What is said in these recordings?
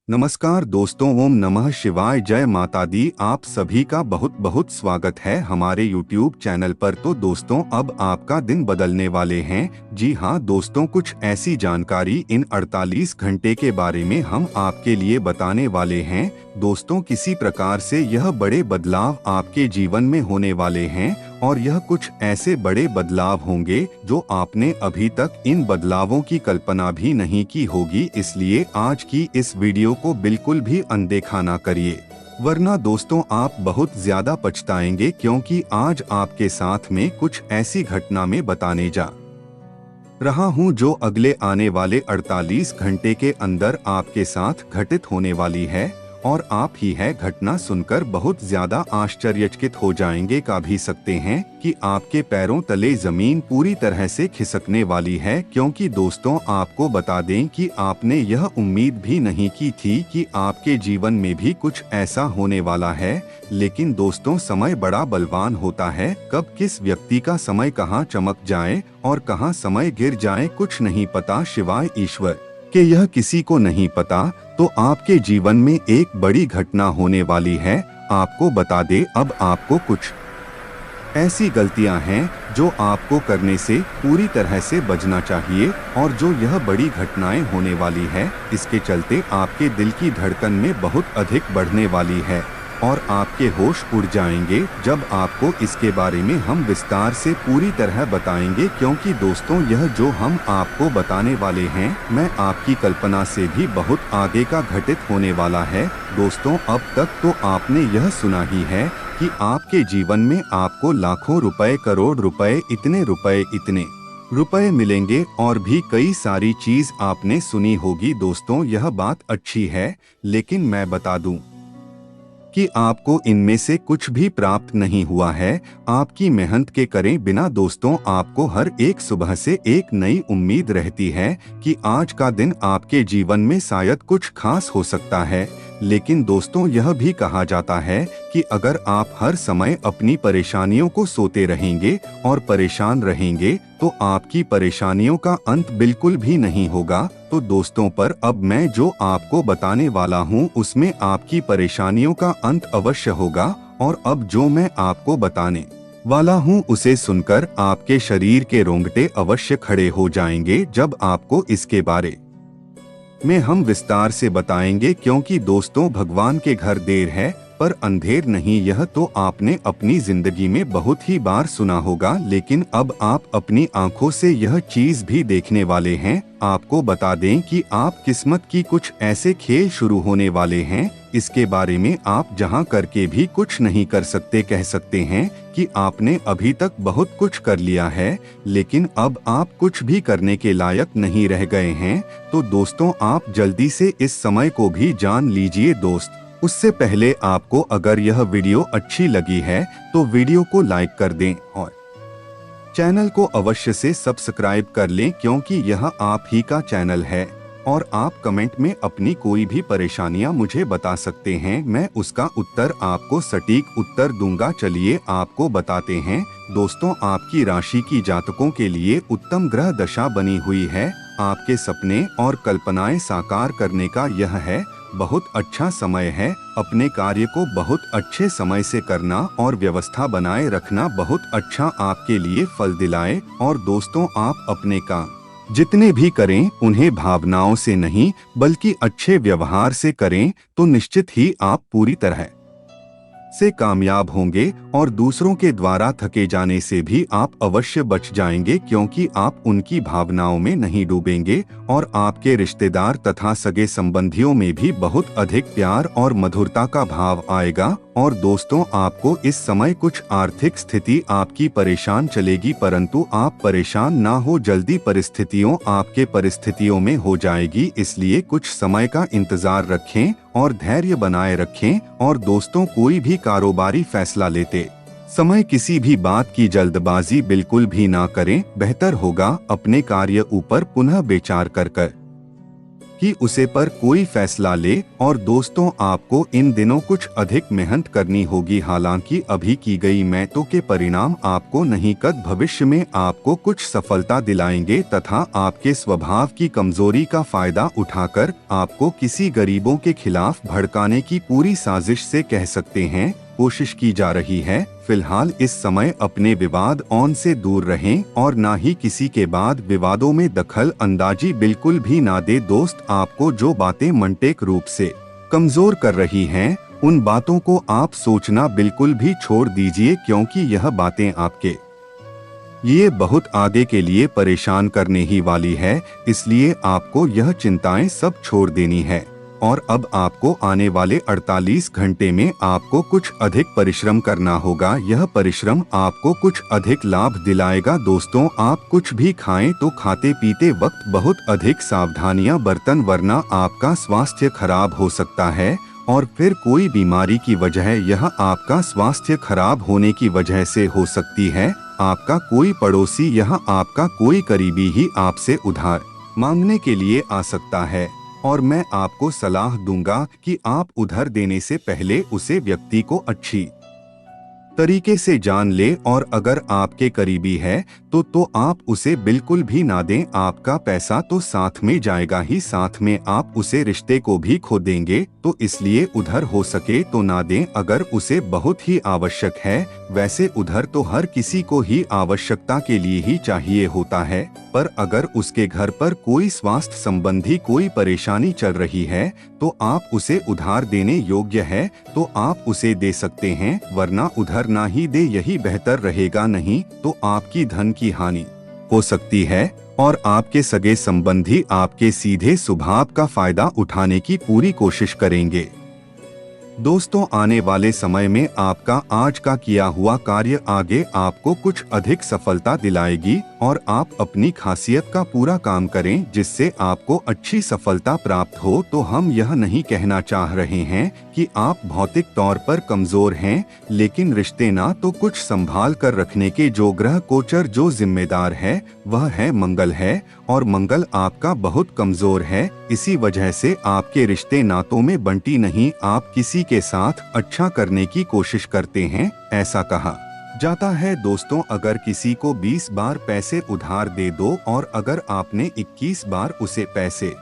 नमस्कार दोस्तों, ओम नमः शिवाय, जय माता दी। आप सभी का बहुत बहुत स्वागत है हमारे YouTube चैनल पर। तो दोस्तों, अब आपका दिन बदलने वाले हैं। जी हाँ दोस्तों, कुछ ऐसी जानकारी इन 48 घंटे के बारे में हम आपके लिए बताने वाले हैं। दोस्तों, किसी प्रकार से यह बड़े बदलाव आपके जीवन में होने वाले हैं और यह कुछ ऐसे बड़े बदलाव होंगे जो आपने अभी तक इन बदलावों की कल्पना भी नहीं की होगी। इसलिए आज की इस वीडियो को बिल्कुल भी अनदेखा ना करिए, वरना दोस्तों आप बहुत ज्यादा पछताएंगे, क्योंकि आज आपके साथ में कुछ ऐसी घटना में बताने जा रहा हूं जो अगले आने वाले 48 घंटे के अंदर आपके साथ घटित होने वाली है। और आप ही है घटना सुनकर बहुत ज्यादा आश्चर्यचकित हो जाएंगे, कह भी सकते हैं कि आपके पैरों तले जमीन पूरी तरह से खिसकने वाली है। क्योंकि दोस्तों आपको बता दें कि आपने यह उम्मीद भी नहीं की थी कि आपके जीवन में भी कुछ ऐसा होने वाला है। लेकिन दोस्तों, समय बड़ा बलवान होता है, कब किस व्यक्ति का समय कहां चमक जाए और कहां समय गिर जाए कुछ नहीं पता, शिवाय ईश्वर कि यह किसी को नहीं पता। तो आपके जीवन में एक बड़ी घटना होने वाली है। आपको बता दे, अब आपको कुछ ऐसी गलतियां हैं जो आपको करने से पूरी तरह से बचना चाहिए। और जो यह बड़ी घटनाएं होने वाली है, इसके चलते आपके दिल की धड़कन में बहुत अधिक बढ़ने वाली है और आपके होश उड़ जाएंगे जब आपको इसके बारे में हम विस्तार से पूरी तरह बताएंगे। क्योंकि दोस्तों, यह जो हम आपको बताने वाले हैं, मैं आपकी कल्पना से भी बहुत आगे का घटित होने वाला है। दोस्तों, अब तक तो आपने यह सुना ही है कि आपके जीवन में आपको लाखों रुपए, करोड़ रुपए, इतने रुपए मिलेंगे और भी कई सारी चीज आपने सुनी होगी। दोस्तों, यह बात अच्छी है, लेकिन मैं बता दूं कि आपको इनमें से कुछ भी प्राप्त नहीं हुआ है आपकी मेहनत के करें बिना। दोस्तों, आपको हर एक सुबह से एक नई उम्मीद रहती है कि आज का दिन आपके जीवन में शायद कुछ खास हो सकता है। लेकिन दोस्तों, यह भी कहा जाता है कि अगर आप हर समय अपनी परेशानियों को सोते रहेंगे और परेशान रहेंगे तो आपकी परेशानियों का अंत बिल्कुल भी नहीं होगा। तो दोस्तों, पर अब मैं जो आपको बताने वाला हूँ उसमें आपकी परेशानियों का अंत अवश्य होगा। और अब जो मैं आपको बताने वाला हूँ उसे सुनकर आपके शरीर के रोंगटे अवश्य खड़े हो जाएंगे जब आपको इसके बारे में हम विस्तार से बताएंगे। क्योंकि दोस्तों, भगवान के घर देर है पर अंधेर नहीं, यह तो आपने अपनी जिंदगी में बहुत ही बार सुना होगा। लेकिन अब आप अपनी आंखों से यह चीज भी देखने वाले हैं। आपको बता दें कि आप किस्मत की कुछ ऐसे खेल शुरू होने वाले हैं, इसके बारे में आप जहां करके भी कुछ नहीं कर सकते। कह सकते हैं कि आपने अभी तक बहुत कुछ कर लिया है, लेकिन अब आप कुछ भी करने के लायक नहीं रह गए हैं। तो दोस्तों, आप जल्दी से इस समय को भी जान लीजिए। दोस्त, उससे पहले आपको अगर यह वीडियो अच्छी लगी है तो वीडियो को लाइक कर दें और चैनल को अवश्य से सब्सक्राइब कर लें, क्योंकि यह आप ही का चैनल है। और आप कमेंट में अपनी कोई भी परेशानियां मुझे बता सकते हैं, मैं उसका उत्तर आपको सटीक उत्तर दूंगा। चलिए आपको बताते हैं। दोस्तों, आपकी राशि की जातकों के लिए उत्तम ग्रह दशा बनी हुई है। आपके सपने और कल्पनाएं साकार करने का यह है बहुत अच्छा समय है। अपने कार्य को बहुत अच्छे समय से करना और व्यवस्था बनाए रखना बहुत अच्छा आपके लिए फल दिलाए। और दोस्तों, आप अपने काम जितने भी करें उन्हें भावनाओं से नहीं बल्कि अच्छे व्यवहार से करें, तो निश्चित ही आप पूरी तरह से कामयाब होंगे। और दूसरों के द्वारा थके जाने से भी आप अवश्य बच जाएंगे, क्योंकि आप उनकी भावनाओं में नहीं डूबेंगे। और आपके रिश्तेदार तथा सगे संबंधियों में भी बहुत अधिक प्यार और मधुरता का भाव आएगा। और दोस्तों, आपको इस समय कुछ आर्थिक स्थिति आपकी परेशान चलेगी, परंतु आप परेशान ना हो, जल्दी परिस्थितियों आपके परिस्थितियों में हो जाएगी। इसलिए कुछ समय का इंतजार रखें और धैर्य बनाए रखें। और दोस्तों, कोई भी कारोबारी फैसला लेते समय किसी भी बात की जल्दबाजी बिल्कुल भी ना करें। बेहतर होगा अपने कार्य ऊपर पुनः विचार कर कि उसे पर कोई फैसला ले। और दोस्तों, आपको इन दिनों कुछ अधिक मेहनत करनी होगी। हालांकि अभी की गई मेहनतों के परिणाम आपको नहीं कद भविष्य में आपको कुछ सफलता दिलाएंगे तथा आपके स्वभाव की कमजोरी का फायदा उठाकर आपको किसी गरीबों के खिलाफ भड़काने की पूरी साजिश से कह सकते हैं कोशिश की जा रही है। फिलहाल इस समय अपने विवाद ऑन से दूर रहें और ना ही किसी के बाद विवादों में दखल अंदाजी बिल्कुल भी ना दे। दोस्त, आपको जो बातें मनटेक रूप से कमजोर कर रही हैं, उन बातों को आप सोचना बिल्कुल भी छोड़ दीजिए, क्योंकि यह बातें आपके ये बहुत आगे के लिए परेशान करने ही वाली है। इसलिए आपको यह चिंताएं सब छोड़ देनी है। और अब आपको आने वाले 48 घंटे में आपको कुछ अधिक परिश्रम करना होगा। यह परिश्रम आपको कुछ अधिक लाभ दिलाएगा। दोस्तों, आप कुछ भी खाएं तो खाते पीते वक्त बहुत अधिक सावधानियां बरतन, वरना आपका स्वास्थ्य खराब हो सकता है। और फिर कोई बीमारी की वजह यह आपका स्वास्थ्य खराब होने की वजह से हो सकती है। आपका कोई पड़ोसी यह आपका कोई करीबी ही आपसे उधार मांगने के लिए आ सकता है। और मैं आपको सलाह दूंगा कि आप उधार देने से पहले उसे व्यक्ति को अच्छी तरीके से जान ले। और अगर आपके करीबी है तो आप उसे बिल्कुल भी ना दें। आपका पैसा तो साथ में जाएगा ही, साथ में आप उसे रिश्ते को भी खो देंगे। तो इसलिए उधार हो सके तो ना दें अगर उसे बहुत ही आवश्यक है। वैसे उधार तो हर किसी को ही आवश्यकता के लिए ही चाहिए होता है, पर अगर उसके घर पर कोई स्वास्थ्य संबंधी कोई परेशानी चल रही है तो आप उसे उधार देने योग्य है तो आप उसे दे सकते हैं, वरना उधार ना ही दे यही बेहतर रहेगा। नहीं तो आपकी धन की हानि हो सकती है और आपके सगे संबंधी आपके सीधे स्वभाव का फायदा उठाने की पूरी कोशिश करेंगे। दोस्तों, आने वाले समय में आपका आज का किया हुआ कार्य आगे आपको कुछ अधिक सफलता दिलाएगी और आप अपनी खासियत का पूरा काम करें जिससे आपको अच्छी सफलता प्राप्त हो। तो हम यह नहीं कहना चाह रहे हैं कि आप भौतिक तौर पर कमजोर हैं, लेकिन रिश्ते ना तो कुछ संभाल कर रखने के जो ग्रह गोचर जो जिम्मेदार है वह है मंगल है, और मंगल आपका बहुत कमजोर है। इसी वजह से आपके रिश्ते नातों में बंटी नहीं, आप किसी के साथ अच्छा करने की कोशिश करते हैं, ऐसा कहा जाता है। दोस्तों, अगर किसी को 20 बार पैसे उधार दे दो और अगर आपने 21 बार उसे पैसे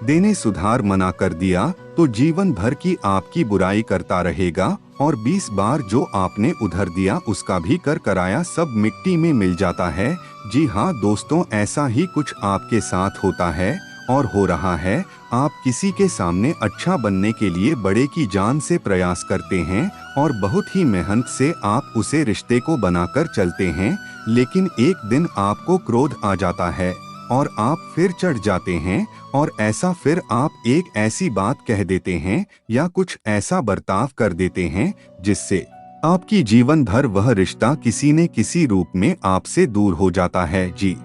देने सुधार मना कर दिया तो जीवन भर की आपकी बुराई करता रहेगा। और 20 बार जो आपने उधार दिया उसका भी कर कराया सब मिट्टी में मिल जाता है। जी हाँ दोस्तों, ऐसा ही कुछ आपके साथ होता है और हो रहा है। आप किसी के सामने अच्छा बनने के लिए बड़े की जान से प्रयास करते हैं और बहुत ही मेहनत से आप उसे रिश्ते को बनाकर चलते हैं, लेकिन एक दिन आपको क्रोध आ जाता है और आप फिर चढ़ जाते हैं और ऐसा फिर आप एक ऐसी बात कह देते हैं या कुछ ऐसा बर्ताव कर देते हैं जिससे आपकी जीवन भर वह रिश्ता किसी न किसी रूप में आपसे दूर हो जाता है। जी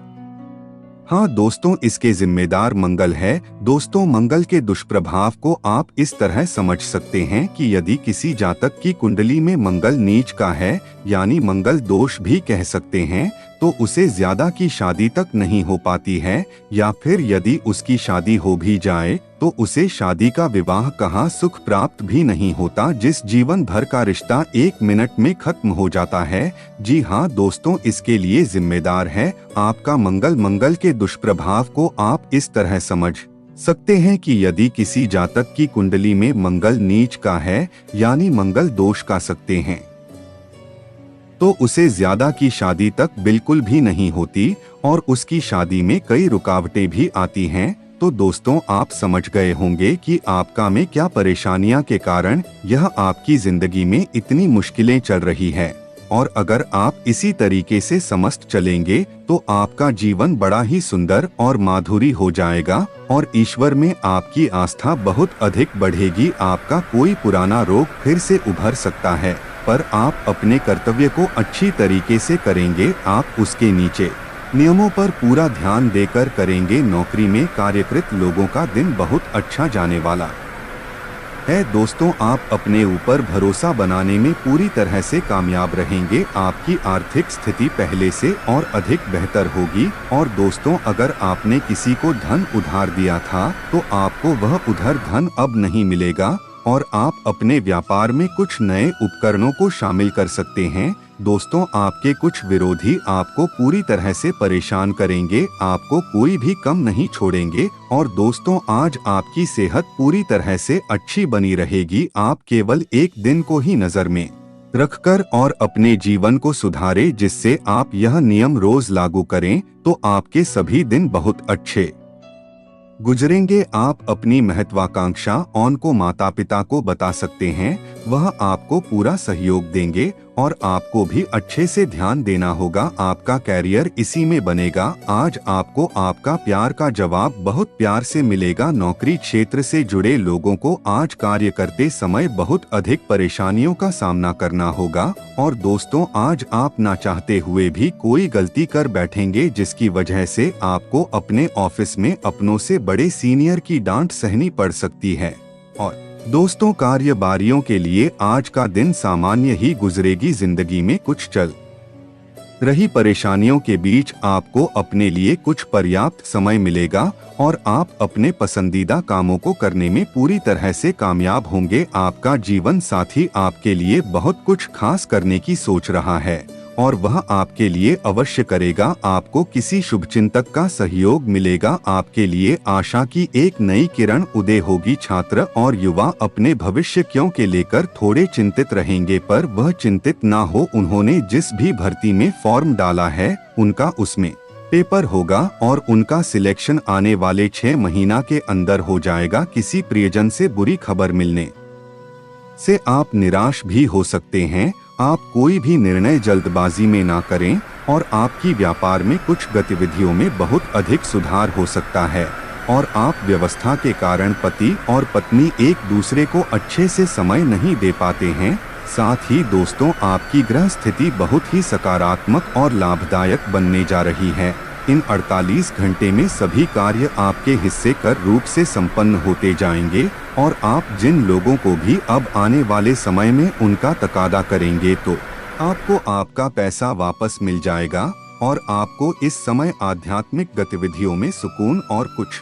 हाँ दोस्तों, इसके जिम्मेदार मंगल है। दोस्तों, मंगल के दुष्प्रभाव को आप इस तरह समझ सकते हैं कि यदि किसी जातक की कुंडली में मंगल नीच का है, यानी मंगल दोष भी कह सकते हैं, तो उसे ज्यादा की शादी तक नहीं हो पाती है, या फिर यदि उसकी शादी हो भी जाए तो उसे शादी का विवाह कहाँ सुख प्राप्त भी नहीं होता, जिस जीवन भर का रिश्ता 1 मिनट में खत्म हो जाता है। जी हाँ दोस्तों, इसके लिए जिम्मेदार है आपका मंगल। मंगल के दुष्प्रभाव को आप इस तरह समझ सकते हैं कि यदि किसी जातक की कुंडली में मंगल नीच का है, यानी मंगल दोष का सकते हैं, तो उसे ज्यादा की शादी तक बिल्कुल भी नहीं होती और उसकी शादी में कई रुकावटें भी आती हैं। तो दोस्तों, आप समझ गए होंगे कि आपका में क्या परेशानियां के कारण यह आपकी जिंदगी में इतनी मुश्किलें चल रही है। और अगर आप इसी तरीके से समस्त चलेंगे तो आपका जीवन बड़ा ही सुंदर और माधुरी हो जाएगा और ईश्वर में आपकी आस्था बहुत अधिक बढ़ेगी। आपका कोई पुराना रोग फिर से उभर सकता है, पर आप अपने कर्तव्य को अच्छी तरीके से करेंगे। आप उसके नीचे नियमों पर पूरा ध्यान देकर करेंगे। नौकरी में कार्यरत लोगों का दिन बहुत अच्छा जाने वाला है दोस्तों, आप अपने ऊपर भरोसा बनाने में पूरी तरह से कामयाब रहेंगे। आपकी आर्थिक स्थिति पहले से और अधिक बेहतर होगी। और दोस्तों, अगर आपने किसी को धन उधार दिया था तो आपको वह उधार धन अब नहीं मिलेगा और आप अपने व्यापार में कुछ नए उपकरणों को शामिल कर सकते हैं। दोस्तों, आपके कुछ विरोधी आपको पूरी तरह से परेशान करेंगे, आपको कोई भी कम नहीं छोड़ेंगे। और दोस्तों, आज आपकी सेहत पूरी तरह से अच्छी बनी रहेगी। आप केवल एक दिन को ही नजर में रखकर और अपने जीवन को सुधारें, जिससे आप यह नियम रोज लागू करें तो आपके सभी दिन बहुत अच्छे गुजरेंगे। आप अपनी महत्वाकांक्षा को माता पिता को बता सकते हैं, वह आपको पूरा सहयोग देंगे और आपको भी अच्छे से ध्यान देना होगा। आपका कैरियर इसी में बनेगा। आज आपको आपका प्यार का जवाब बहुत प्यार से मिलेगा। नौकरी क्षेत्र से जुड़े लोगों को आज कार्य करते समय बहुत अधिक परेशानियों का सामना करना होगा। और दोस्तों, आज आप ना चाहते हुए भी कोई गलती कर बैठेंगे, जिसकी वजह से आपको अपने ऑफिस में अपनों से बड़े सीनियर की डांट सहनी पड़ सकती है। और दोस्तों, कार्यबारियों के लिए आज का दिन सामान्य ही गुजरेगी। जिंदगी में कुछ चल रही परेशानियों के बीच आपको अपने लिए कुछ पर्याप्त समय मिलेगा और आप अपने पसंदीदा कामों को करने में पूरी तरह से कामयाब होंगे। आपका जीवन साथी आपके लिए बहुत कुछ खास करने की सोच रहा है और वह आपके लिए अवश्य करेगा। आपको किसी शुभचिंतक का सहयोग मिलेगा। आपके लिए आशा की एक नई किरण उदय होगी। छात्र और युवा अपने भविष्य क्यों के लेकर थोड़े चिंतित रहेंगे, पर वह चिंतित ना हो। उन्होंने जिस भी भर्ती में फॉर्म डाला है उनका उसमें पेपर होगा और उनका सिलेक्शन आने वाले 6 महीना के अंदर हो जाएगा। किसी प्रियजन से बुरी खबर मिलने से आप निराश भी हो सकते हैं। आप कोई भी निर्णय जल्दबाजी में ना करें और आपकी व्यापार में कुछ गतिविधियों में बहुत अधिक सुधार हो सकता है। और आप व्यवस्था के कारण पति और पत्नी एक दूसरे को अच्छे से समय नहीं दे पाते हैं। साथ ही दोस्तों, आपकी ग्रह स्थिति बहुत ही सकारात्मक और लाभदायक बनने जा रही है। इन 48 घंटे में सभी कार्य आपके हिस्से कर रूप से संपन्न होते जाएंगे और आप जिन लोगों को भी अब आने वाले समय में उनका तकादा करेंगे तो आपको आपका पैसा वापस मिल जाएगा। और आपको इस समय आध्यात्मिक गतिविधियों में सुकून और कुछ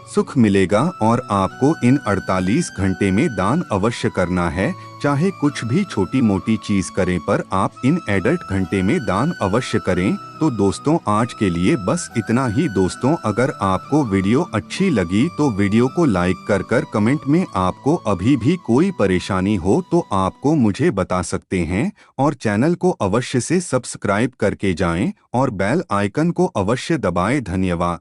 सुख मिलेगा। और आपको इन 48 घंटे में दान अवश्य करना है, चाहे कुछ भी छोटी मोटी चीज करें, पर आप इन एडल्ट घंटे में दान अवश्य करें। तो दोस्तों, आज के लिए बस इतना ही। दोस्तों, अगर आपको वीडियो अच्छी लगी तो वीडियो को लाइक कर कमेंट में आपको अभी भी कोई परेशानी हो तो आपको मुझे बता सकते हैं। और चैनल को अवश्य से सब्सक्राइब करके जाएं और बेल आइकन को अवश्य दबाएं। धन्यवाद।